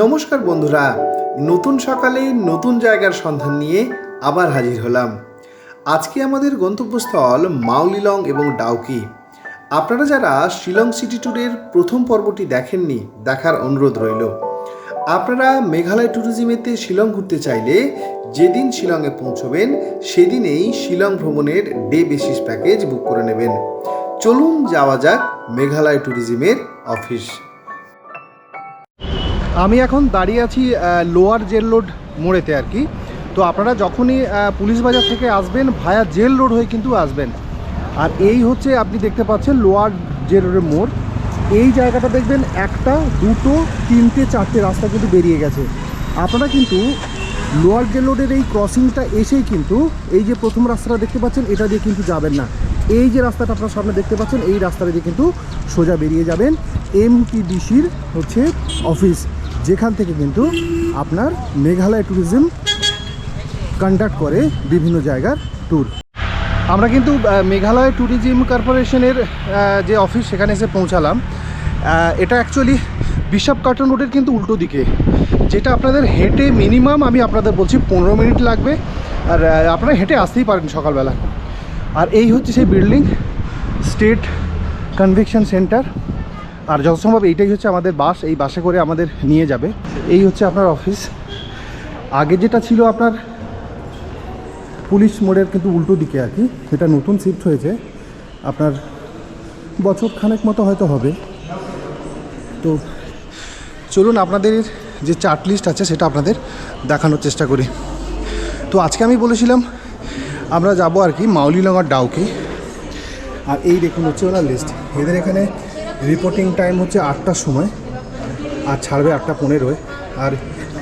নমস্কার বন্ধুরা, নতুন সকালে নতুন জায়গার সন্ধান নিয়ে আবার হাজির হলাম। আজকে আমাদের গন্তব্যস্থল মাউলিলং এবং ডাউকি। আপনারা যারা শিলং সিটি ট্যুরের প্রথম পর্বটি দেখেননি, দেখার অনুরোধ রইল। আপনারা মেঘালয় ট্যুরিজমেতে শিলং ঘুরতে চাইলে যেদিন শিলংয়ে পৌঁছবেন সেদিনেই শিলং ভ্রমণের ডে বেসিস প্যাকেজ বুক করে নেবেন। চলুন যাওয়া যাক মেঘালয় ট্যুরিজমের অফিস। আমি এখন দাঁড়িয়ে আছি লোয়ার জেল রোড মোড়েতে আর কি। তো আপনারা যখনই পুলিশ বাজার থেকে আসবেন ভায়া জেল রোড হয়ে কিন্তু আসবেন। আর এই হচ্ছে আপনি দেখতে পাচ্ছেন লোয়ার জেল রোডের মোড়। এই জায়গাটা দেখবেন একটা, দুটো, তিনটে, চারটে রাস্তা কিন্তু বেরিয়ে গেছে। আপনারা কিন্তু লোয়ার জেল রোডের এই ক্রসিংটা এসেই কিন্তু এই যে প্রথম রাস্তাটা দেখতে পাচ্ছেন এটা দিয়ে কিন্তু যাবেন না। এই যে রাস্তাটা আপনার সামনে দেখতে পাচ্ছেন এই রাস্তাটা দিয়ে কিন্তু সোজা বেরিয়ে যাবেন এমটিডিসির হচ্ছে অফিস, যেখান থেকে কিন্তু আপনার মেঘালয় ট্যুরিজম কন্ডাক্ট করে বিভিন্ন জায়গার ট্যুর। আমরা কিন্তু মেঘালয় ট্যুরিজম কর্পোরেশনের যে অফিস সেখানে এসে পৌঁছালাম। এটা অ্যাকচুয়ালি বিশপ কার্টন রোডের কিন্তু উল্টো দিকে, যেটা আপনাদের হেঁটে মিনিমাম আমি আপনাদের বলছি 15 মিনিট লাগবে। আর আপনারা হেঁটে আসতেই পারেন সকালবেলা। আর এই হচ্ছে সেই বিল্ডিং, স্টেট কনভেনশন সেন্টার। আর যথাসম্ভব এইটাই হচ্ছে আমাদের বাস, এই বাসে করে আমাদের নিয়ে যাবে। এই হচ্ছে আপনার অফিস। আগে যেটা ছিল আপনার পুলিশ মোড়ের কিন্তু উল্টো দিকে আর কি, এটা নতুন শিফট হয়েছে, আপনার বছর খানেক মতো হয়তো হবে। তো চলুন আপনাদের যে চার্ট লিস্ট আছে সেটা আপনাদের দেখানোর চেষ্টা করি। তো আজকে আমি বলেছিলাম আমরা যাব আর কি মাউলিলং আর ডাউকি। আর এই দেখুন হচ্ছে ওনার লিস্ট। এদের এখানে রিপোর্টিং টাইম হচ্ছে 8টার সময় আর ছাড়বে 8:15। আর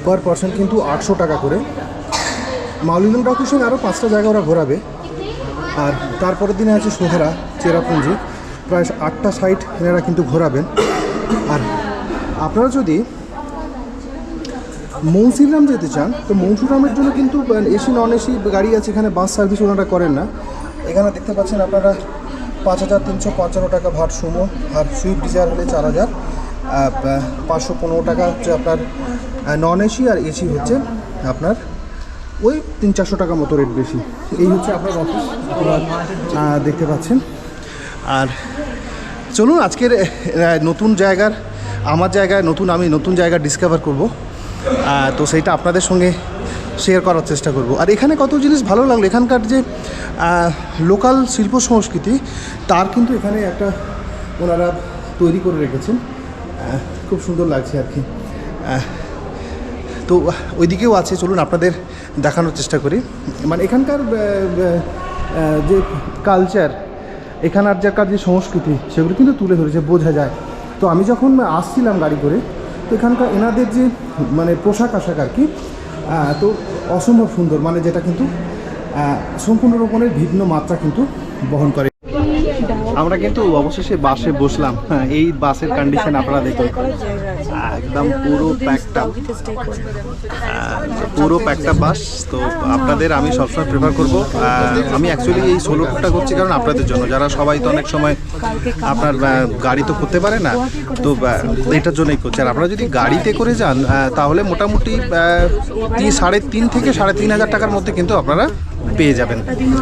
পার পারসন কিন্তু 800 টাকা করে। মাউলিলং ডাউকির সঙ্গে আরও 5টা জায়গা ওরা ঘোরাবে। আর তারপরের দিনে আছে সোহরা, চেরাপুঞ্জি, প্রায় 8টা সাইট এনারা কিন্তু ঘোরাবেন। আর আপনারা যদি মৌসিরাম যেতে চান তো মৌসিরামের জন্য কিন্তু এসি নন এসি গাড়ি আছে, এখানে বাস সার্ভিস ওনারা করেন না। এখানে দেখতে পাচ্ছেন আপনারা 5355 টাকা ভাট সুমো, আর সুইফট ডিজায়ার হলে 4515 টাকা হচ্ছে আপনার নন এসি, আর এসি হচ্ছে আপনার ওই 300-400 টাকা মতো রেট বেশি। এই হচ্ছে আপনার অফিস দেখতে পাচ্ছেন। আর চলুন আজকের নতুন জায়গার আমার জায়গায় আমি নতুন জায়গা ডিসকভার করব। তো সেইটা আপনাদের সঙ্গে শেয়ার করার চেষ্টা করব। আর এখানে কত জিনিস ভালো লাগলো, এখানকার যে লোকাল শিল্প সংস্কৃতি তার কিন্তু এখানে একটা ওনারা তৈরি করে রেখেছেন, খুব সুন্দর লাগছে আর কি। তো ওইদিকেও আছে, চলুন আপনাদের দেখানোর চেষ্টা করি। মানে এখানকার যে কালচার, এখানকার যে সংস্কৃতি সেগুলো কিন্তু তুলে ধরেছে, বোঝা যায়। তো আমি যখন আসছিলাম গাড়ি করে, তো এখানকার এনাদের যে মানে পোশাক আশাক আর কি, তো অসম্ভব সুন্দর, মানে যেটা কিন্তু সম্পূর্ণ রকমের ভিন্ন মাত্রা কিন্তু বহন করে। আমরা কিন্তু অবশেষে বাসে বসলাম। এই বাসের কন্ডিশন আপনারা দেখুন, একদম পুরো প্যাকটা বাস। তো আপনাদের আমি সবসময় প্রেফার করব, আমি অ্যাকচুয়ালি এই সোলোটা করছি কারণ আপনাদের জন্য, যারা সবাই তো অনেক সময় আপনার গাড়ি তো করতে পারে না, তো এটার জন্যই করছি। আর আপনারা যদি গাড়িতে করে যান তাহলে মোটামুটি 3.5 থেকে 3.5 টাকার মধ্যে কিন্তু আপনারা পেয়ে যাবেন।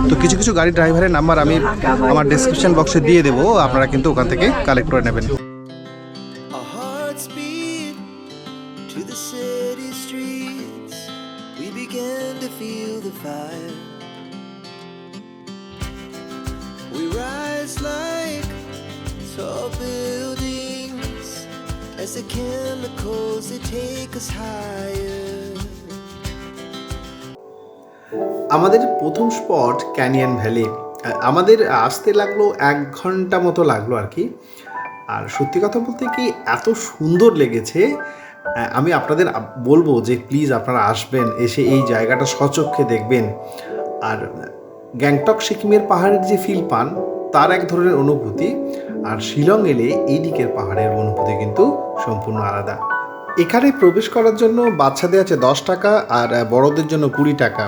তো কিছু কিছু গাড়ি ড্রাইভারের নাম্বার আমি আমার ডেসক্রিপশন বক্সে দিয়ে দেবো, আপনারা কিন্তু ওখান থেকে কালেক্ট করে নেবেন। আমাদের প্রথম স্পট ক্যানিয়ন ভ্যালি। আমাদের আসতে লাগলো 1 ঘন্টা মতো লাগলো আর কি। আর সত্যি কথা বলতে কি এত সুন্দর লেগেছে, আমি আপনাদের বলবো যে প্লিজ আপনারা আসবেন, এসে এই জায়গাটা স্বচক্ষে দেখবেন। আর গ্যাংটক সিকিমের পাহাড়ের যে ফিল পান তার এক ধরনের অনুভূতি, আর শিলং এলে এই দিকের পাহাড়ের অনুভূতি কিন্তু সম্পূর্ণ আলাদা। এখানে প্রবেশ করার জন্য বাচ্চাদের আছে 10 টাকা আর বড়দের জন্য 20 টাকা।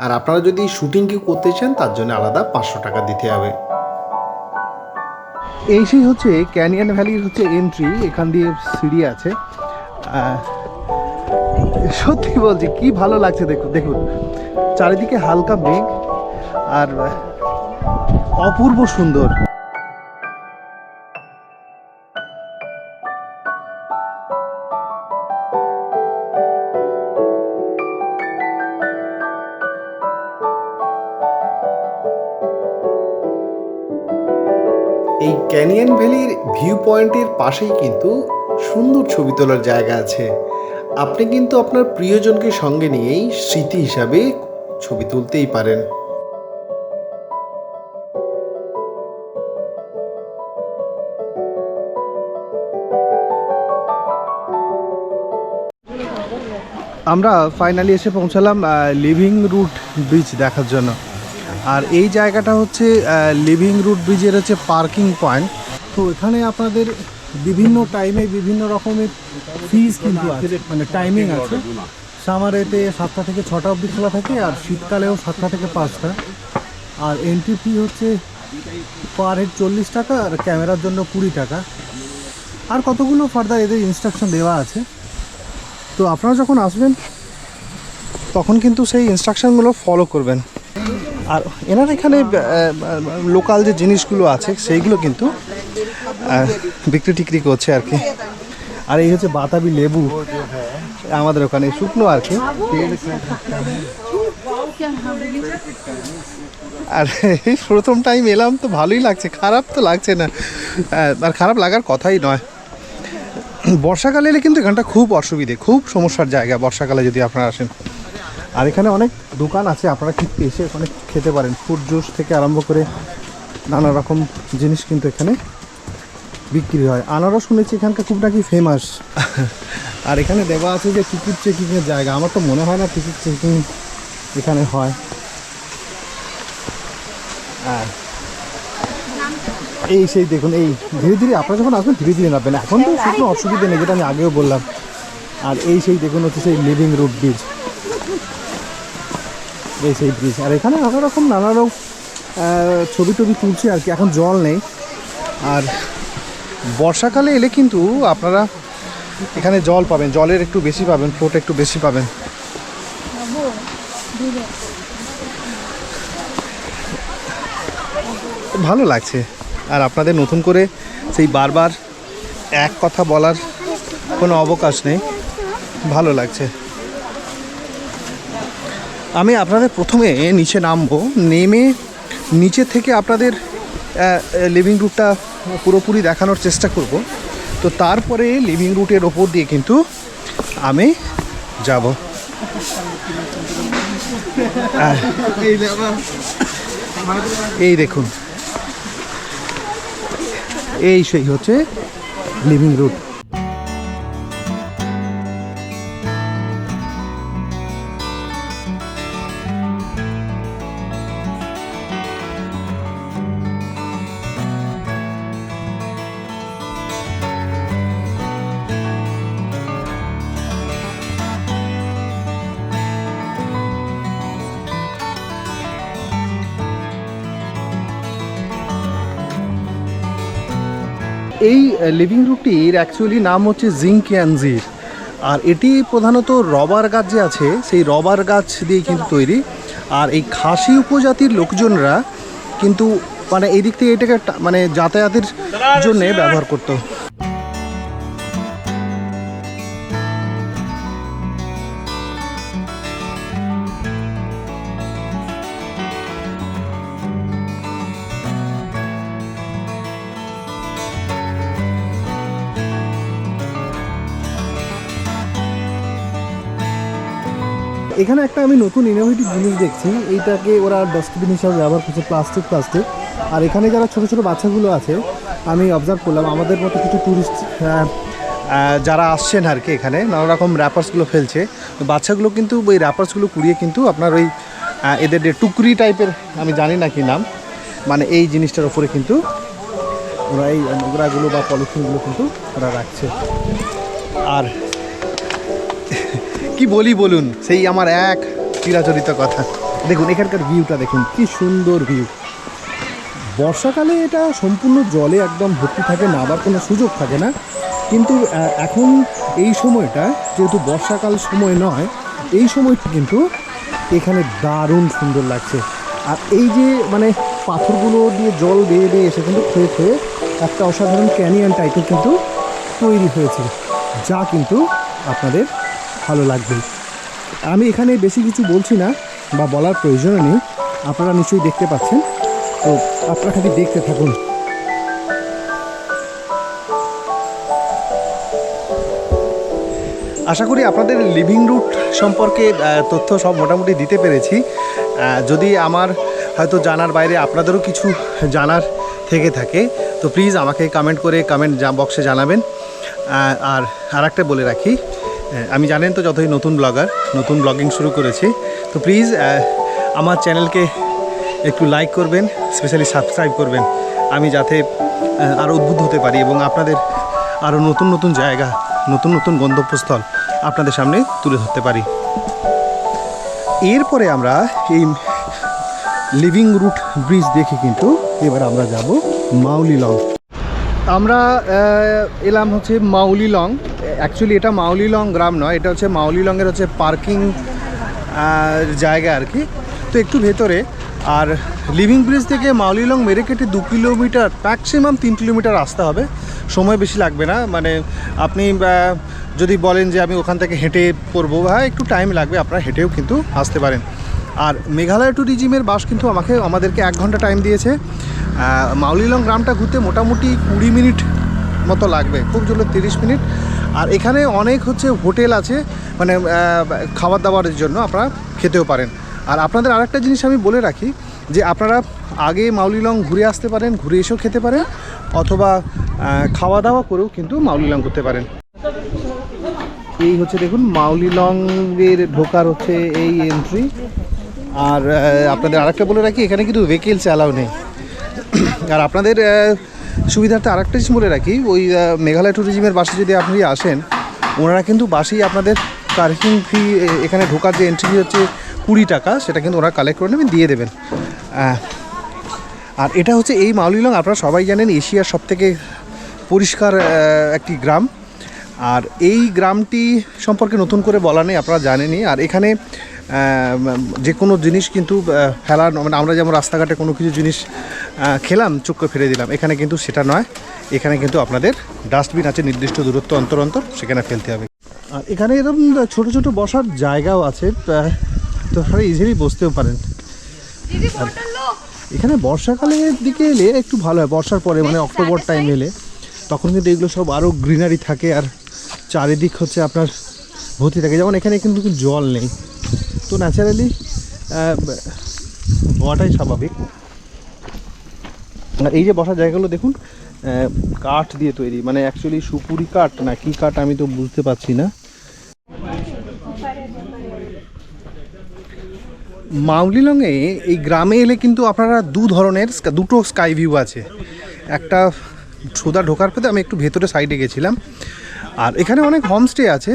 আর আপনারা যদি শুটিং কেউ করতে চান তার জন্য আলাদা 500 টাকা দিতে হবে। এই সেই হচ্ছে ক্যানিয়ন ভ্যালির হচ্ছে এন্ট্রি, এখান দিয়ে সিঁড়ি আছে। সত্যি বলছি কি ভালো লাগছে, দেখুন দেখুন চারিদিকে হালকা মেঘ আর অপূর্ব সুন্দর। এই ক্যানিয়ন ভ্যালির ভিউ পয়েন্টের পাশেই কিন্তু সুন্দর ছবি তোলার জায়গা আছে। আপনি কিন্তু আপনার প্রিয়জনকে সঙ্গে নিয়েই স্মৃতি হিসাবে ছবি তুলতেই পারেন। আমরা ফাইনালি এসে পৌঁছালাম লিভিং রুট ব্রিজ দেখার জন্য। আর এই জায়গাটা হচ্ছে লিভিং রুট ব্রিজের হচ্ছে পার্কিং পয়েন্ট। তো এখানে আপনাদের বিভিন্ন টাইমে বিভিন্ন রকমের ফিজ কিন্তু আছে, মানে টাইমিং আছে। সামারেতে 7টা থেকে 6টা অবধি খোলা থাকে, আর শীতকালেও 7টা থেকে 5টা। আর এন্ট্রি ফি হচ্ছে পার হেড 40 টাকা, আর ক্যামেরার জন্য 20 টাকা। আর কতগুলো ফার্দার এদের ইনস্ট্রাকশন দেওয়া আছে। তো আপনারা যখন আসবেন তখন কিন্তু সেই ইনস্ট্রাকশনগুলো ফলো করবেন। আর এনার এখানে লোকাল যে জিনিসগুলো আছে সেইগুলো কিন্তু বিক্রি টিক্রি করছে আর কি। আর এই হচ্ছে বাতাবি লেবু আমাদের ওখানে শুকনো আর কি। আর এই প্রথম টাইম এলাম তো ভালোই লাগছে, খারাপ তো লাগছে না, আর খারাপ লাগার কথাই নয়। বর্ষাকালে এলে কিন্তু এখানটা খুব অসুবিধে, খুব সমস্যার জায়গা বর্ষাকালে যদি আপনারা আসেন। আর এখানে অনেক দোকান আছে, আপনারা কিন্তু এসে অনেক খেতে পারেন। ফ্রুট জুস থেকে আরম্ভ করে নানা রকম জিনিস কিন্তু এখানে বিক্রি হয়। আনারও শুনেছি এখানকার খুব নাকি ফেমাস। আর এখানে দেওয়া আছে যে টিকিট চেকিংয়ের জায়গা। আমার তো মনে হয় না টিকিট চেকিং এখানে হয়। আর এই সেই দেখুন, এই ধীরে ধীরে আপনারা যখন আসবেন ধীরে ধীরে নামবেন, এখন তো শুকনো অসুবিধা নেই, যেটা আমি আগেও বললাম। আর এই সেই দেখুন হচ্ছে সেই লিভিং রুট ব্রিজ, এই সেই ব্রিজ। আর এখানে নানা রকম ছবি টবি তুলছে আর কি। এখন জল নেই। আর বর্ষাকালে এলে কিন্তু আপনারা এখানে জল পাবেন, জলের একটু বেশি পাবেন, ফ্লোট একটু বেশি পাবেন। ভালো লাগছে। আর আপনাদের নতুন করে সেই বারবার এক কথা বলার কোনো অবকাশ নেই, ভালো লাগছে। আমি আপনাদের প্রথমে নিচে নামবো, নেমে নিচে থেকে আপনাদের লিভিং রুটটা পুরোপুরি দেখানোর চেষ্টা করব। তো তারপরে লিভিং রুটের ওপর দিয়ে কিন্তু আমি যাব। এই দেখুন, এই সেই হচ্ছে লিভিং রুট। এই লিভিং রুটটির অ্যাকচুয়ালি নাম হচ্ছে জিংকিয়ানজির। আর এটি প্রধানত রবার গাছ যে আছে সেই রবার গাছ দিয়ে কিন্তু তৈরি। আর এই খাসি উপজাতির লোকজনরা কিন্তু মানে এই দিক থেকে এটাকে মানে যাতায়াতের জন্য ব্যবহার করতো। এখানে একটা আমি নতুন ইনোভেটিভ জিনিস দেখছি, এইটাকে ওরা ডাস্টবিন হিসাবে ব্যবহার করছে, প্লাস্টিক। আর এখানে যারা ছোটো ছোটো বাচ্চাগুলো আছে আমি অবজার্ভ করলাম, আমাদের মতো কিছু ট্যুরিস্ট যারা আসছেন আর কি, এখানে নানা রকম র্যাপার্সগুলো ফেলছে। বাচ্চাগুলো কিন্তু ওই র্যাপার্সগুলো কুড়িয়ে কিন্তু আপনার ওই এদের যে টুকরি টাইপের, আমি জানি না কি নাম, মানে এই জিনিসটার ওপরে কিন্তু ওরা এই নোংরাগুলো বা পলিথিনগুলো কিন্তু ওরা রাখছে। আর কি বলি বলুন, সেই আমার এক চিরাচরিত কথা। দেখুন এখানকার ভিউটা দেখুন, কি সুন্দর ভিউ। বর্ষাকালে এটা সম্পূর্ণ জলে একদম ভর্তি থাকে, নামার কোনো সুযোগ থাকে না। কিন্তু এখন এই সময়টা যেহেতু বর্ষাকাল সময় নয়, এই সময়টা কিন্তু এখানে দারুণ সুন্দর লাগছে। আর এই যে মানে পাথরগুলো দিয়ে জল বেয়ে বেয়ে এসে কিন্তু ক্ষয়ে ক্ষয়ে একটা অসাধারণ ক্যানিয়ন টাইপের কিন্তু তৈরি হয়েছে, যা কিন্তু আপনাদের ভালো লাগবে। আমি এখানে বেশি কিছু বলছি না বা বলার প্রয়োজনও নেই, আপনারা নিশ্চয়ই দেখতে পাচ্ছেন। তো আপনারা খালি দেখতে থাকুন। আশা করি আপনাদের লিভিং রুট সম্পর্কে তথ্য সব মোটামুটি দিতে পেরেছি। যদি আমার হয়তো জানার বাইরে আপনাদেরও কিছু জানার থেকে থাকে তো প্লিজ আমাকে কমেন্ট করে কমেন্ট বক্সে জানাবেন। আর একটা বলে রাখি, আমি জানেন তো যতই নতুন ব্লগার, নতুন ব্লগিং শুরু করেছি, তো প্লিজ আমার চ্যানেলকে একটু লাইক করবেন, স্পেশালি সাবস্ক্রাইব করবেন, আমি যাতে আরও উদ্বুদ্ধ হতে পারি এবং আপনাদের আরও নতুন নতুন জায়গা, নতুন নতুন গন্তব্যস্থল আপনাদের সামনে তুলে ধরতে পারি। এরপরে আমরা এই লিভিং রুট ব্রিজ দেখে কিন্তু এবার আমরা যাব মাউলিলং। আমরা এলাম হচ্ছে মাউলিলং। অ্যাকচুয়ালি এটা মাউলিলং গ্রাম নয়, এটা হচ্ছে মাউলিলংয়ের হচ্ছে পার্কিং জায়গা আর কি। তো একটু ভেতরে। আর লিভিং ব্রিজ থেকে মাউলিলং মেরে কেটে 2 কিলোমিটার, ম্যাক্সিমাম 3 কিলোমিটার আসতে হবে, সময় বেশি লাগবে না। মানে আপনি যদি বলেন যে আমি ওখান থেকে হেঁটে করবো, একটু টাইম লাগবে, আপনারা হেঁটেও কিন্তু আসতে পারেন। আর মেঘালয় ট্যুরিজমের বাস কিন্তু আমাদেরকে 1 ঘন্টা টাইম দিয়েছে। মাউলিলং গ্রামটা ঘুরতে মোটামুটি 20 মিনিট মতো লাগবে, খুব জোরে 30 মিনিট। আর এখানে অনেক হচ্ছে হোটেল আছে, মানে খাবার দাবারের জন্য আপনারা খেতেও পারেন। আর আপনাদের আরেকটা জিনিস আমি বলে রাখি যে আপনারা আগে মাউলিলং ঘুরে আসতে পারেন, ঘুরে এসেও খেতে পারেন, অথবা খাওয়া দাওয়া করেও কিন্তু মাউলিলং করতে পারেন। এই হচ্ছে দেখুন মাউলিলংয়ের ঢোকার হচ্ছে এই এন্ট্রি। আর আপনাদের আরেকটা বলে রাখি, এখানে কিন্তু ভেহিকেলস অ্যালাউ নেই। আর আপনাদের সুবিধার্থে আরেকটা জিনিস বলে রাখি, ওই মেঘালয় ট্যুরিজমের বাসে যদি আপনি আসেন, ওনারা কিন্তু বাসেই আপনাদের পার্কিং ফি, এখানে ঢোকার যে এন্ট্রি ফি হচ্ছে 20 টাকা, সেটা কিন্তু ওরা কালেক্ট করে নেবেন, দিয়ে দেবেন। আর এটা হচ্ছে এই মাউলিলং, আপনারা সবাই জানেন এশিয়ার সবথেকে পরিষ্কার একটি গ্রাম। আর এই গ্রামটি সম্পর্কে নতুন করে বলা নেই, আপনারা জানেনই। আর এখানে যে কোনো জিনিস কিন্তু ফেলার, মানে আমরা যেমন রাস্তাঘাটে কোনো কিছু জিনিস খেলাম চুপ করে ফেলে দিলাম, এখানে কিন্তু সেটা নয়। এখানে কিন্তু আপনাদের ডাস্টবিন আছে নির্দিষ্ট দূরত্ব অন্তর অন্তর, সেখানে ফেলতে হবে। আর এখানে এরকম ছোটো ছোটো বসার জায়গাও আছে, তো আপনারা ইজিলি বসতেও পারেন। আর এখানে বর্ষাকালের দিকে এলে একটু ভালো হয়, বর্ষার পরে মানে অক্টোবর টাইম এলে তখন কিন্তু এগুলো সব আরও গ্রিনারি থাকে, আর চারিদিক হচ্ছে আপনার ভর্তি থাকে। যেমন এখানে কিন্তু জল নেই, তো ন্যাচারালি হওয়াটাই স্বাভাবিক। আর এই যে বসার জায়গাগুলো দেখুন, কাঠ দিয়ে তৈরি, মানে অ্যাকচুয়ালি সুপুরি কাঠ না কি কাঠ আমি তো বুঝতে পারছি না। মাউলিলংয়ে এই গ্রামে এলে কিন্তু আপনারা দুটো স্কাই ভিউ আছে। একটা সোজা ঢোকার পথে, আমি একটু ভেতরে সাইডে গেছিলাম। আর এখানে অনেক হোমস্টে আছে,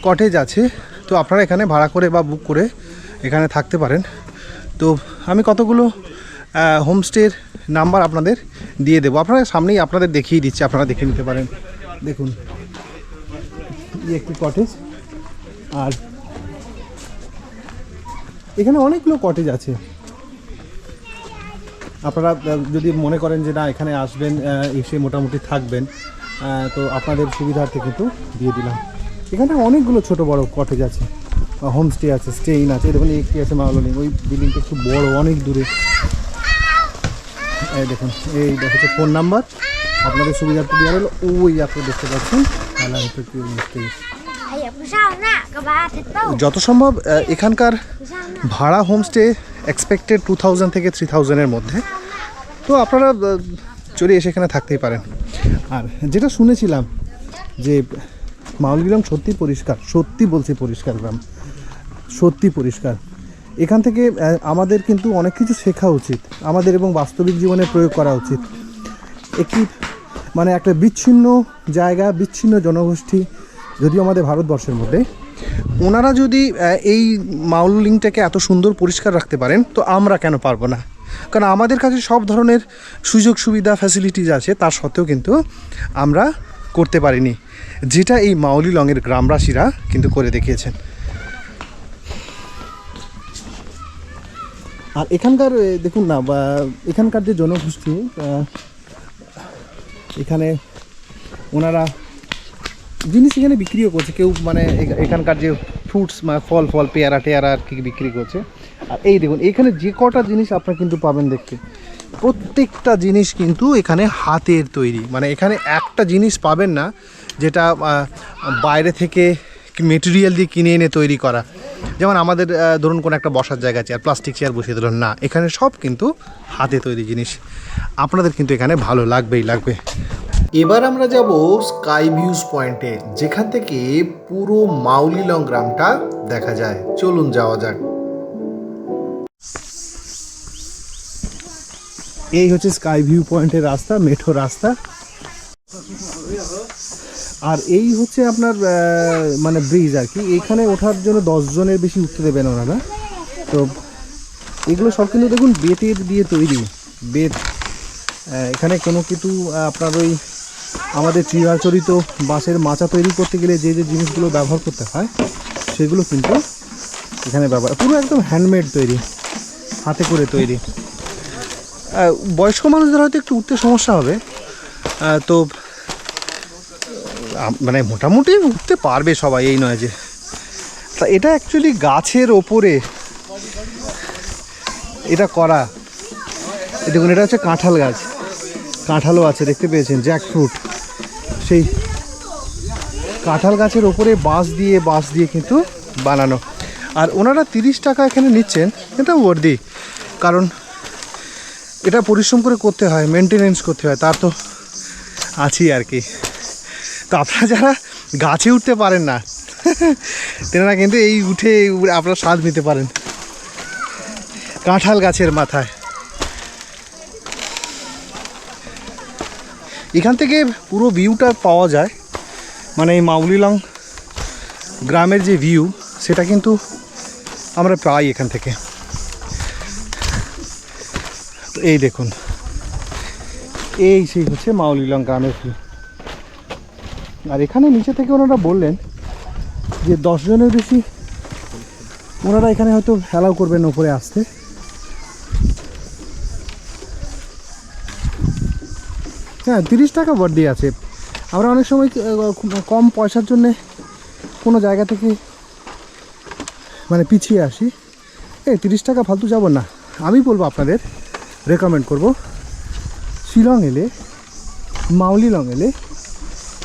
কটেজ আছে, তো আপনারা এখানে ভাড়া করে বা বুক করে এখানে থাকতে পারেন। তো আমি কতগুলো হোমস্টের নাম্বার আপনাদের দিয়ে দেবো, আপনারা সামনেই আপনাদের দেখিয়ে দিচ্ছি, আপনারা দেখে নিতে পারেন। দেখুন এই একটি কটেজ, আর এখানে অনেকগুলো কটেজ আছে। আপনারা যদি মনে করেন যে না এখানে আসবেন, এসে মোটামুটি থাকবেন, তো আপনাদের সুবিধার্থে কিন্তু দিয়ে দিলাম। এখানে অনেকগুলো ছোট বড় কটেজ আছে, হোমস্টে আছে, স্টে ইন আছে। দেখুন একটি আছে মাউলিলং, ওই বিল্ডিংটা একটু বড়, অনেক দূরে। এই দেখুন, এই হচ্ছে ফোন নাম্বার, আপনাদের সুবিধার্থে দেওয়া হলো। ওই আপনারা দেখতে পাচ্ছেন যত সম্ভব এখানকার ভাড়া হোমস্টে এক্সপেক্টেড 2000 থেকে 3000-এর মধ্যে। তো আপনারা চলে এসে এখানে থাকতেই পারেন। আর যেটা শুনেছিলাম যে মাউলিলং সত্যি পরিষ্কার, সত্যি বলছি পরিষ্কার গ্রাম, সত্যি পরিষ্কার। এখান থেকে আমাদের কিন্তু অনেক কিছু শেখা উচিত আমাদের, এবং বাস্তবিক জীবনে প্রয়োগ করা উচিত। একটি মানে একটা বিচ্ছিন্ন জায়গা, বিচ্ছিন্ন জনগোষ্ঠী যদিও আমাদের ভারতবর্ষের মধ্যে, ওনারা যদি এই মাউলিংটাকে এত সুন্দর পরিষ্কার রাখতে পারেন, তো আমরা কেন পারবো না? কারণ আমাদের কাছে সব ধরনের সুযোগ সুবিধা ফ্যাসিলিটিস আছে, তার সত্ত্বেও কিন্তু আমরা করতে পারিনি, যেটা এই মাউলি লংয়ের গ্রামবাসীরা কিন্তু করে দেখিয়েছেন। আর এখানকার দেখুন না, বা এখানকার যে জনগোষ্ঠী, এখানে ওনারা জিনিস এখানে বিক্রিও করছে, কেউ মানে এখানকার যে ফ্রুটস ফল ফল পেয়ারা টেয়ারা আর কি বিক্রি করছে। আর এই দেখুন এখানে যে কটা জিনিস আপনারা কিন্তু পাবেন দেখতে, প্রত্যেকটা জিনিস কিন্তু এখানে হাতের তৈরি। মানে এখানে একটা জিনিস পাবেন না যেটা বাইরে থেকে মেটেরিয়াল দিয়ে কিনে এনে তৈরি করা। যেমন আমাদের ধরুন কোনো একটা বসার জায়গা চেয়ার, প্লাস্টিক চেয়ার বসিয়ে দিল না, এখানে সব কিন্তু হাতে তৈরি জিনিস। আপনাদের কিন্তু এখানে ভালো লাগবেই লাগবে। এবার আমরা যাব স্কাই ভিউজ পয়েন্টে, যেখান থেকে পুরো মাউলি লং গ্রামটা দেখা যায়। চলুন যাওয়া যাক। এই হচ্ছে স্কাই ভিউ পয়েন্টের রাস্তা, মেঠো রাস্তা। আর এই হচ্ছে আপনার মানে ব্রিজ আর কি। এইখানে ওঠার জন্য 10 জনের বেশি উঠতে দেবেন ওনারা। তো এগুলো সব কিন্তু দেখুন বেতের দিয়ে তৈরি, বেত। এখানে কোনো কিছু আপনার ওই আমাদের চিরাচরিত বাঁশের মাচা তৈরি করতে গেলে যে যে জিনিসগুলো ব্যবহার করতে হয় সেগুলো কিন্তু এখানে ব্যবহার, পুরো একদম হ্যান্ডমেড তৈরি, হাতে করে তৈরি। বয়স্ক মানুষদের হয়তো একটু উঠতে সমস্যা হবে, তো মানে মোটামুটি উঠতে পারবে সবাই, এই নয় যে। তা এটা অ্যাকচুয়ালি গাছের ওপরে এটা করা। দেখুন এটা হচ্ছে কাঁঠাল গাছ, কাঁঠালও আছে দেখতে পেয়েছেন, জ্যাক ফ্রুট। সেই কাঁঠাল গাছের ওপরে বাঁশ দিয়ে কিন্তু বানানো। আর ওনারা 30 টাকা এখানে নিচ্ছেন, এটা ওয়ার্দি, কারণ এটা পরিশ্রম করে করতে হয়, মেনটেনেন্স করতে হয়, তার তো আছেই আর কি। তো আপনারা যারা গাছে উঠতে পারেন না তেনারা কিন্তু এই উঠে আপনারা স্বাদ নিতে পারেন কাঁঠাল গাছের মাথায়। এখান থেকে পুরো ভিউটা পাওয়া যায়, মানে এই মাউলি লং গ্রামের যে ভিউ সেটা কিন্তু আমরা পাই এখান থেকে। তো এই দেখুন, এই সেই হচ্ছে মাউলি লং গ্রামের ভিউ। আর এখানে নিচে থেকে ওনারা বললেন যে 10 জনের বেশি ওনারা এখানে হয়তো অ্যালাউ করবেন ওপরে আসতে। হ্যাঁ 30 টাকা বর্দি আছে। আমরা অনেক সময় কম পয়সার জন্যে কোনো জায়গা থেকে মানে পিছিয়ে আসি, 30 টাকা ফালতু যাব না। আমি বলবো আপনাদের রেকমেন্ড করব, শিলং এলে, মাউলি লং এলে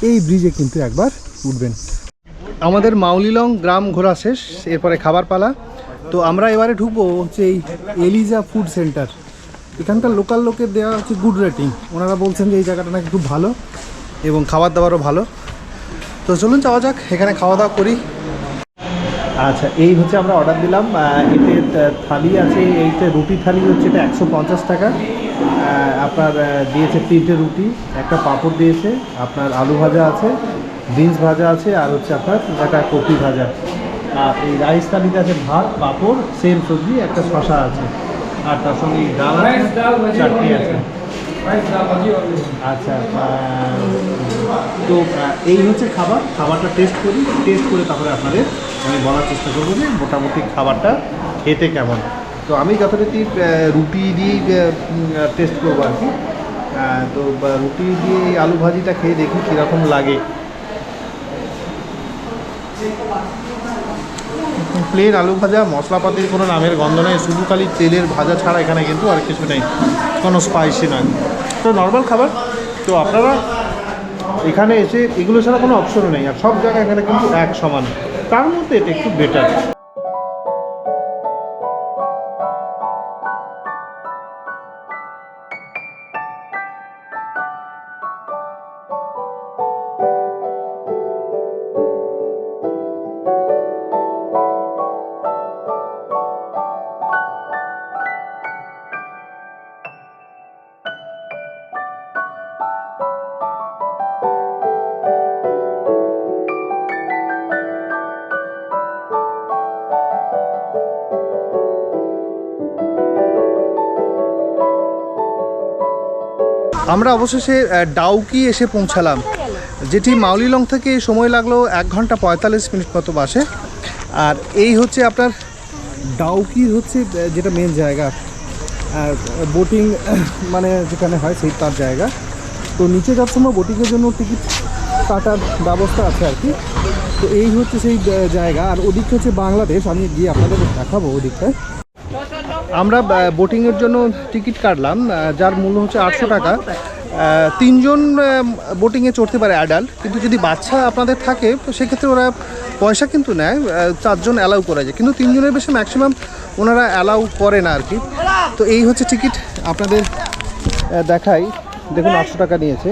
এই ব্রিজে কিন্তু একবার উঠবেন। আমাদের মাউলি লং গ্রাম ঘোরা শেষ, এরপরে খাবার পালা। তো আমরা এবারে ঢুকবো হচ্ছে এই এলিজা ফুড সেন্টার। এখানকার লোকাল লোকের দেওয়া হচ্ছে গুড রেটিং, ওনারা বলছেন যে এই জায়গাটা নাকি খুব ভালো এবং খাবার দাবারও ভালো। তো চলুন যাওয়া যাক, এখানে খাওয়া দাওয়া করি। আচ্ছা এই হচ্ছে আমরা অর্ডার দিলাম, এতে থালি আছে, এইতে রুটি থালি হচ্ছে এটা 150 টাকা। আপনার দিয়েছে 3টে রুটি, একটা পাঁপড় দিয়েছে, আপনার আলু ভাজা আছে, বিনস ভাজা আছে, আর হচ্ছে আপনার একটা কপি ভাজা। আর এই রাইস থালিতে আছে ভাত, পাঁপড়, সেম সবজি, একটা শশা আছে, আর তার সঙ্গে ডাল আছে, চাটনি আছে। আচ্ছা তো এই হচ্ছে খাবারটা টেস্ট করি, টেস্ট করে তারপরে আপনাদের আমি বলার চেষ্টা করবো যে মোটামুটি খাবারটা খেতে কেমন। তো আমি যথারীতি রুটি দিয়েই টেস্ট করবো আর কি। তো রুটি দিয়ে আলু ভাজিটা খেয়ে দেখি কীরকম লাগে। প্লেন আলু ভাজা, মশলাপাতির কোনো নামের গন্ধ নেই, শুধু খালি তেলের ভাজা ছাড়া এখানে কিন্তু আর কিছু নেই, কোনো স্পাইসি নয়, তো নর্মাল খাবার। তো আপনারা এখানে এসে এগুলো ছাড়া কোনো অপশনও নেই, আর সব জায়গায় এখানে কিন্তু এক সমান, তার মধ্যে এটা একটু বেটার। আমরা অবশেষে ডাউকি এসে পৌঁছালাম। যেটি মাউলিলং থেকে সময় লাগলো 1 ঘন্টা 45 মিনিট মতো বাসে। আর এই হচ্ছে আপনার ডাউকির হচ্ছে যেটা মেন জায়গা, বোটিং মানে যেখানে হয় সেই তার জায়গা। তো নিচে যাওয়ার সময় বোটিংয়ের জন্য টিকিট কাটার ব্যবস্থা আছে আর কি। তো এই হচ্ছে সেই জায়গা। আর ওদিকটা হচ্ছে বাংলাদেশ, আমি গিয়ে আপনাদের দেখাবো ওদিকটায়। আমরা বোটিংয়ের জন্য টিকিট কাটলাম, যার মূল্য হচ্ছে 800 টাকা। 3 জন বোটিংয়ে চড়তে পারে অ্যাডাল্ট, কিন্তু যদি বাচ্চা আপনাদের থাকে তো সেক্ষেত্রে ওরা পয়সা কিন্তু নেয়, 4 জন অ্যালাউ করা যায়, কিন্তু 3 জনের বেশি ম্যাক্সিমাম ওনারা অ্যালাউ করে না আর কি। তো এই হচ্ছে টিকিট, আপনাদের দেখাই, দেখুন 800 টাকা নিয়েছে।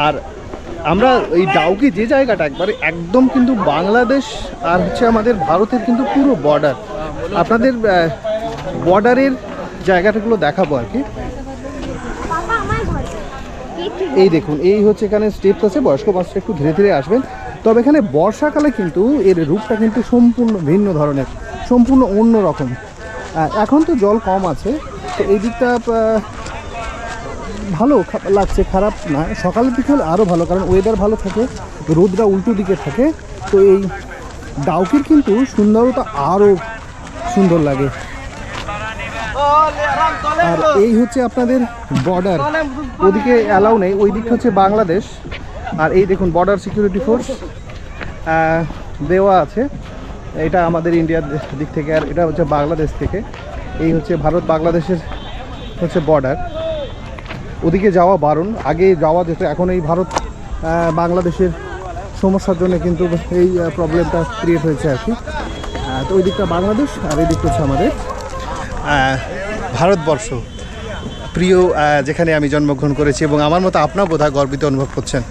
আর আমরা এই ডাউকি যে জায়গাটা একদম কিন্তু বাংলাদেশ আর হচ্ছে আমাদের ভারতের কিন্তু পুরো বর্ডার, আপনাদের বর্ডারের জায়গাটাগুলো দেখাবো আর কি। এই দেখুন, এই হচ্ছে এখানে স্টেপস আছে, বয়স্ক বাচ্চা একটু ধীরে ধীরে আসবেন। তবে এখানে বর্ষাকালে কিন্তু এর রূপটা কিন্তু সম্পূর্ণ ভিন্ন ধরনের, সম্পূর্ণ অন্য রকম। এখন তো জল কম আছে, তো এই দিকটা ভালো লাগছে, খারাপ না। সকালের দিকে হলে আরও ভালো, কারণ ওয়েদার ভালো থাকে, রোদটা উল্টো দিকে থাকে। তো এই ডাউকির কিন্তু সুন্দরতা আরও সুন্দর লাগে। আর এই হচ্ছে আপনাদের বর্ডার, ওদিকে অ্যালাউ নেই, ওই দিকটা হচ্ছে বাংলাদেশ। আর এই দেখুন বর্ডার সিকিউরিটি ফোর্স দেওয়া আছে, এটা আমাদের ইন্ডিয়ার দিক থেকে, আর এটা হচ্ছে বাংলাদেশ থেকে। এই হচ্ছে ভারত বাংলাদেশের হচ্ছে বর্ডার, ওদিকে যাওয়া বারণ, আগে যাওয়া যেত, এখন এই ভারত বাংলাদেশের সমস্যার জন্য কিন্তু এই প্রবলেমটা ক্রিয়েট হয়েছে আর কি। তো ওই দিকটা বাংলাদেশ আর এই দিকটা হচ্ছে আমাদের ভারতবর্ষ, প্রিয় যেখানে আমি জন্মগ্রহণ করেছি, এবং আমার মতো আপনার বোধহয় গর্বিত অনুভব করছেন।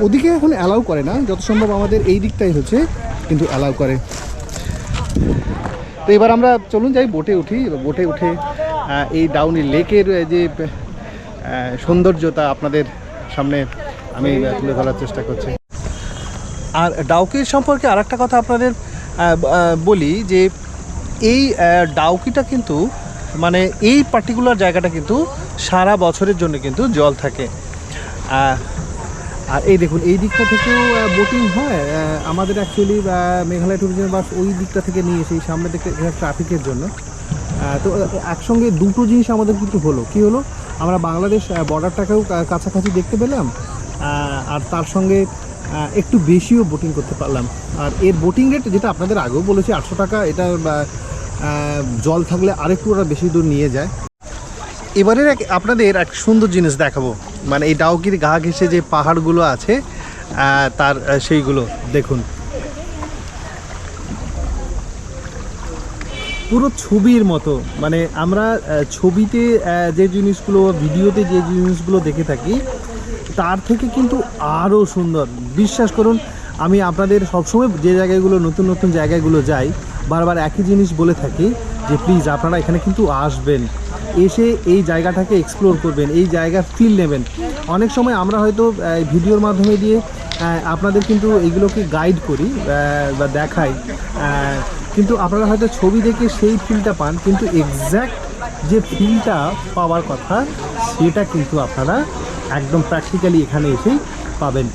ওদিকে এখন অ্যালাউ করে না, যত সম্ভব আমাদের এই দিকটাই হচ্ছে কিন্তু অ্যালাউ করে। তো এবার আমরা চলুন যাই, বোটে উঠি। বোটে উঠে এই ডাউনি লেকের যে সৌন্দর্যতা আপনাদের সামনে আমি তুলে ধরার চেষ্টা করছি। আর ডাউকির সম্পর্কে আর একটা কথা আপনাদের বলি, যে এই ডাউকিটা কিন্তু মানে এই পার্টিকুলার জায়গাটা কিন্তু সারা বছরের জন্য কিন্তু জল থাকে। আর এই দেখুন, এই দিকটা থেকেও বোটিং হয়। আমাদের অ্যাকচুয়ালি মেঘালয় ট্যুরিজম বাস ওই দিকটা থেকে নিয়ে এসে এই সামনে থেকে ট্রাফিকের জন্য। তো একসঙ্গে দুটো জিনিস আমাদের কিন্তু হলো, কি হলো, আমরা বাংলাদেশ বর্ডারটাকেও কাছাকাছি দেখতে পেলাম, আর তার সঙ্গে একটু বেশিও বোটিং করতে পারলাম। আর এর বোটিং রেট যেটা আপনাদের আগেও বলেছি 800 টাকা, এটা জল থাকলে আরেকটু ওরা বেশি দূর নিয়ে যায়। এবারের আপনাদের এক সুন্দর জিনিস দেখাবো, মানে এই ডাউকির গা ঘেঁষে যে পাহাড়গুলো আছে তার সেইগুলো দেখুন, পুরো ছবির মতো। মানে আমরা ছবিতে যে জিনিসগুলো, ভিডিওতে যে জিনিসগুলো দেখে থাকি তার থেকে কিন্তু আরও সুন্দর। বিশ্বাস করুন, আমি আপনাদের সবসময় যে জায়গাগুলো, নতুন নতুন জায়গাগুলো যাই, বারবার একই জিনিস বলে থাকি যে প্লিজ আপনারা এখানে কিন্তু আসবেন, এসে এই জায়গাটাকে এক্সপ্লোর করবেন, এই জায়গার ফিল নেবেন। অনেক সময় আমরা হয়তো ভিডিওর মাধ্যমে দিয়ে আপনাদের কিন্তু এইগুলোকে গাইড করি বা দেখাই, কিন্তু আপনারা হয়তো ছবি দেখে সেই ফিলটা পান, কিন্তু এক্স্যাক্ট যে ফিলটা পাওয়ার কথা সেটা কিন্তু আপনারা একদম প্র্যাকটিক্যালি এখানে এসেই পাবেন।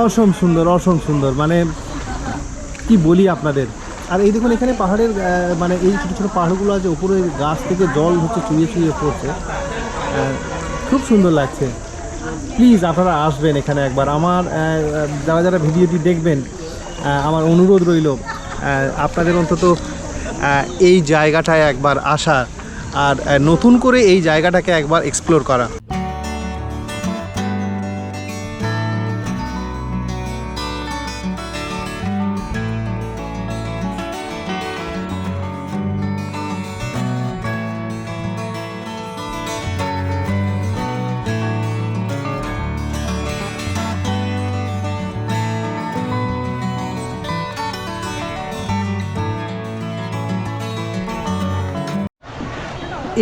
অসম সুন্দর, অসম সুন্দর, মানে কি বলি আপনাদের। আর এই দেখুন, এখানে পাহাড়ের মানে এই ছোটো ছোটো পাহাড়গুলো আছে, উপরে গাছ থেকে জল হচ্ছে চুইয়ে চুইয়ে পড়ছে, খুব সুন্দর লাগছে। প্লিজ আপনারা আসবেন এখানে একবার। আমার যারা যারা ভিডিওটি দেখবেন, আমার অনুরোধ রইল আপনাদের অন্তত এই জায়গাটায় একবার আসা, আর নতুন করে এই জায়গাটাকে একবার এক্সপ্লোর করা।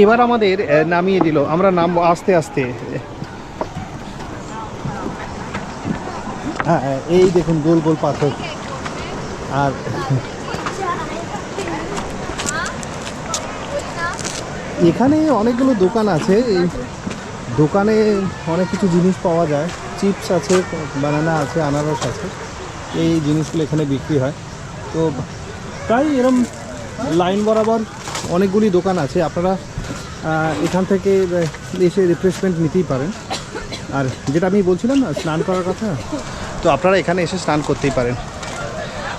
এবার আমাদের নামিয়ে দিল, আমরা নামবো আস্তে আস্তে। হ্যাঁ, এই দেখুন গোল গোল পাথর। আর এখানে অনেকগুলো দোকান আছে, এই দোকানে অনেক কিছু জিনিস পাওয়া যায়, চিপস আছে, বানানা আছে, আনারস আছে, এই জিনিসগুলো এখানে বিক্রি হয়। তো প্রায় এরম লাইন বরাবর অনেকগুলি দোকান আছে, আপনারা এখান থেকে এসে রিফ্রেশমেন্ট নিতেই পারেন। আর যেটা আমি বলছিলাম না স্নান করার কথা, তো আপনারা এখানে এসে স্নান করতেই পারেন।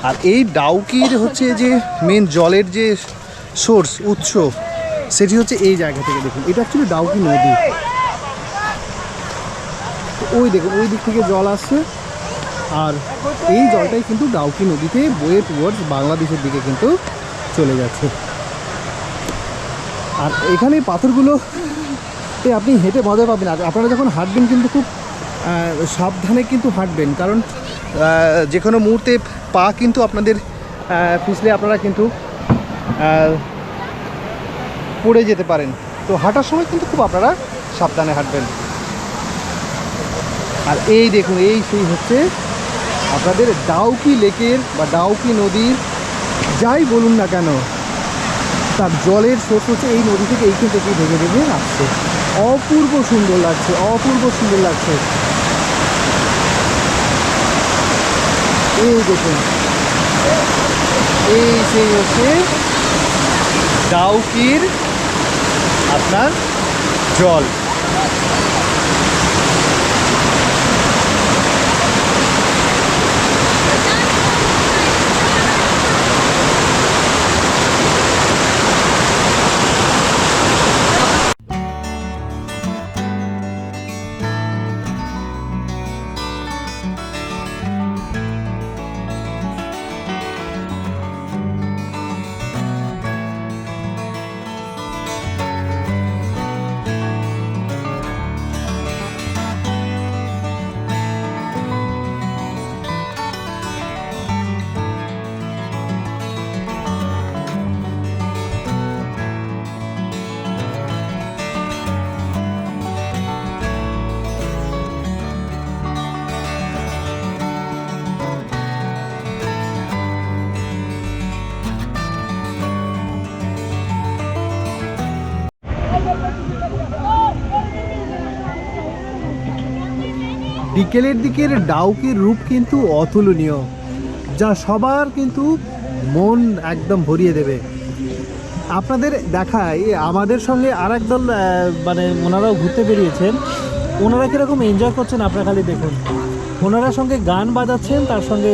আর এই ডাউকির হচ্ছে যে মেন জলের যে সোর্স, উৎস, সেটি হচ্ছে এই জায়গা থেকে। দেখুন, এটা অ্যাকচুয়ালি ডাউকি নদী। ওই দেখুন, ওই দিক থেকে জল আসছে, আর এই জলটাই কিন্তু ডাউকি নদীতে বয়ে টুয়ার্ডস বাংলাদেশের দিকে কিন্তু চলে যাচ্ছে। আর এখানে পাথরগুলোতে আপনি হেঁটে মজা পাবেন। আর আপনারা যখন হাঁটবেন কিন্তু খুব সাবধানে কিন্তু হাঁটবেন, কারণ যে কোনো মুহূর্তে পা কিন্তু আপনাদের পিছলে আপনারা কিন্তু পড়ে যেতে পারেন। তো হাঁটার সময় কিন্তু খুব আপনারা সাবধানে হাঁটবেন। আর এই দেখুন, এই সেই হচ্ছে আপনাদের ডাউকি লেকের বা ডাউকি নদীর, যাই বলুন না কেন, তার জলের সোর্স হচ্ছে এই নদী থেকে, এইখান থেকে ভেঙে ভেঙে আসছে। অপূর্ব সুন্দর লাগছে, অপূর্ব সুন্দর লাগছে। এই দেখুন, এই সেই হচ্ছে ডাউকির আপনার জল। বিকেলের দিকের ডাউকির রূপ কিন্তু অতুলনীয়, যা সবার কিন্তু মন একদম ভরিয়ে দেবে। আপনাদের দেখায় আমাদের সঙ্গে আর একদল মানে ওনারাও ঘুরতে বেরিয়েছেন, ওনারা কীরকম এনজয় করছেন আপনারা খালি দেখুন। ওনারা সঙ্গে গান বাজাচ্ছেন, তার সঙ্গে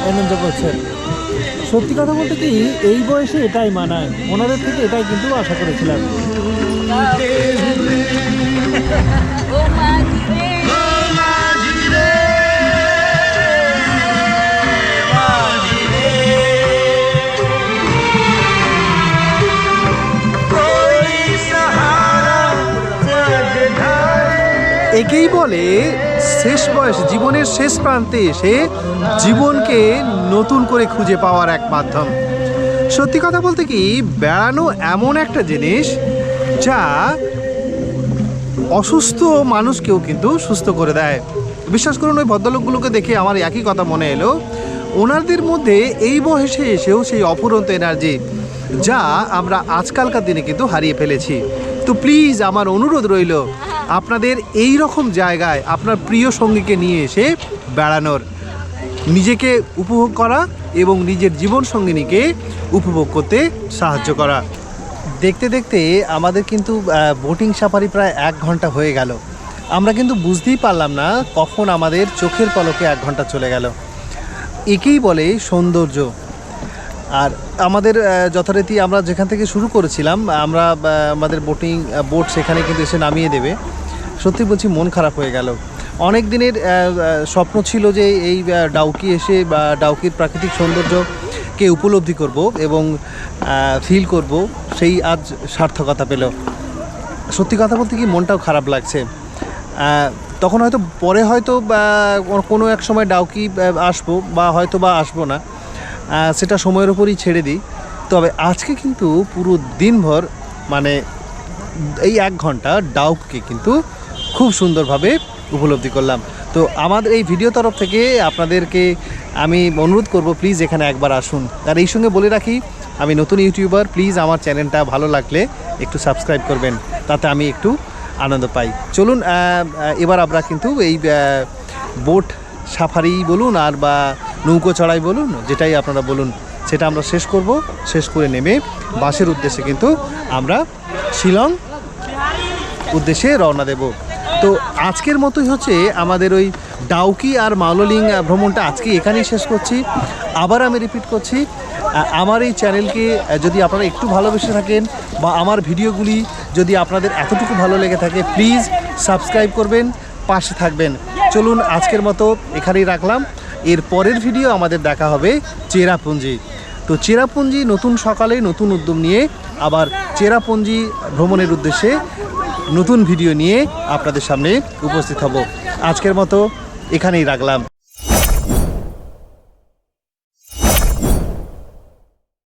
আনন্দ করছেন। সত্যি কথা বলতে কি, এই বয়সে এটাই মানায়, ওনাদের থেকে এটাই কিন্তু আশা করেছিলাম। একেই বলে শেষ বয়স, জীবনের শেষ প্রান্তে এসে জীবনকে নতুন করে খুঁজে পাওয়ার এক মাধ্যম। সত্যি কথা বলতে কি, বেড়ানো এমন একটা জিনিস যা অসুস্থ মানুষকেও কিন্তু সুস্থ করে দেয়। বিশ্বাস করুন, ওই ভদ্রলোকগুলোকে দেখে আমার একই কথা মনে এলো, ওনাদের মধ্যে এই বয়সে এসেও সেই অফুরন্ত এনার্জি, যা আমরা আজকালকার দিনে কিন্তু হারিয়ে ফেলেছি। তো প্লিজ আমার অনুরোধ রইল, আপনাদের এই রকম জায়গায় আপনার প্রিয় সঙ্গীকে নিয়ে এসে বেড়ানোর, নিজেকে উপভোগ করা এবং নিজের জীবন সঙ্গিনীকে উপভোগ করতে সাহায্য করা। দেখতে দেখতে আমাদের কিন্তু বোটিং সাফারি প্রায় 1 ঘন্টা হয়ে গেল। আমরা কিন্তু বুঝতেই পারলাম না কখন আমাদের চোখের পলকে 1 ঘন্টা চলে গেল। একেই বলে সৌন্দর্য। আর আমাদের যথারীতি আমরা যেখান থেকে শুরু করেছিলাম, আমরা আমাদের বোট সেখানে কিন্তু এসে নামিয়ে দেবে। সত্যি বলছি, মন খারাপ হয়ে গেল। অনেক দিনের স্বপ্ন ছিল যে এই ডাউকি এসে বা ডাউকির প্রাকৃতিক সৌন্দর্যকে উপলব্ধি করব এবং ফিল করব, সেই আজ সার্থকতা পেল। সত্যি কথা বলতে কি, মনটাও খারাপ লাগছে। তখন হয়তো পরে হয়তো কোনো এক সময় ডাউকি আসবো বা হয়তো বা আসবো না, সেটা সময়ের উপরই ছেড়ে দিই। তবে আজকে কিন্তু পুরো দিনভর মানে এই 1 ঘন্টা ডাউকিকে কিন্তু খুব সুন্দরভাবে উপলব্ধি করলাম। তো আমাদের এই ভিডিও তরফ থেকে আপনাদেরকে আমি অনুরোধ করব, প্লিজ এখানে একবার আসুন। আর এই সঙ্গে বলে রাখি, আমি নতুন ইউটিউবার, প্লিজ আমার চ্যানেলটা ভালো লাগলে একটু সাবস্ক্রাইব করবেন, তাতে আমি একটু আনন্দ পাই। চলুন এবার আমরা কিন্তু এই বোট সাফারি বলুন আর বা নৌকো চড়াই বলুন, যেটাই আপনারা বলুন, সেটা আমরা শেষ করব। শেষ করে নেমে বাসের উদ্দেশ্যে কিন্তু আমরা শিলং উদ্দেশ্যে রওনা দেব। তো আজকের মতোই হচ্ছে আমাদের ওই ডাউকি আর মাওলোলিং ভ্রমণটা আজকে এখানেই শেষ করছি। আবার আমি রিপিট করছি, আমার এই চ্যানেলকে যদি আপনারা একটু ভালোবেসে থাকেন বা আমার ভিডিওগুলি যদি আপনাদের এতটুকু ভালো লেগে থাকে, প্লিজ সাবস্ক্রাইব করবেন, পাশে থাকবেন। চলুন আজকের মতো এখানেই রাখলাম। এর পরের ভিডিও আমাদের দেখা হবে চেরাপুঞ্জি। তো চেরাপুঞ্জি নতুন সকালে নতুন উদ্যম নিয়ে আবার চেরাপুঞ্জি ভ্রমণের উদ্দেশ্যে নতুন ভিডিও নিয়ে আপনাদের সামনে উপস্থিত হব। আজকের মতো এখানেই রাখলাম।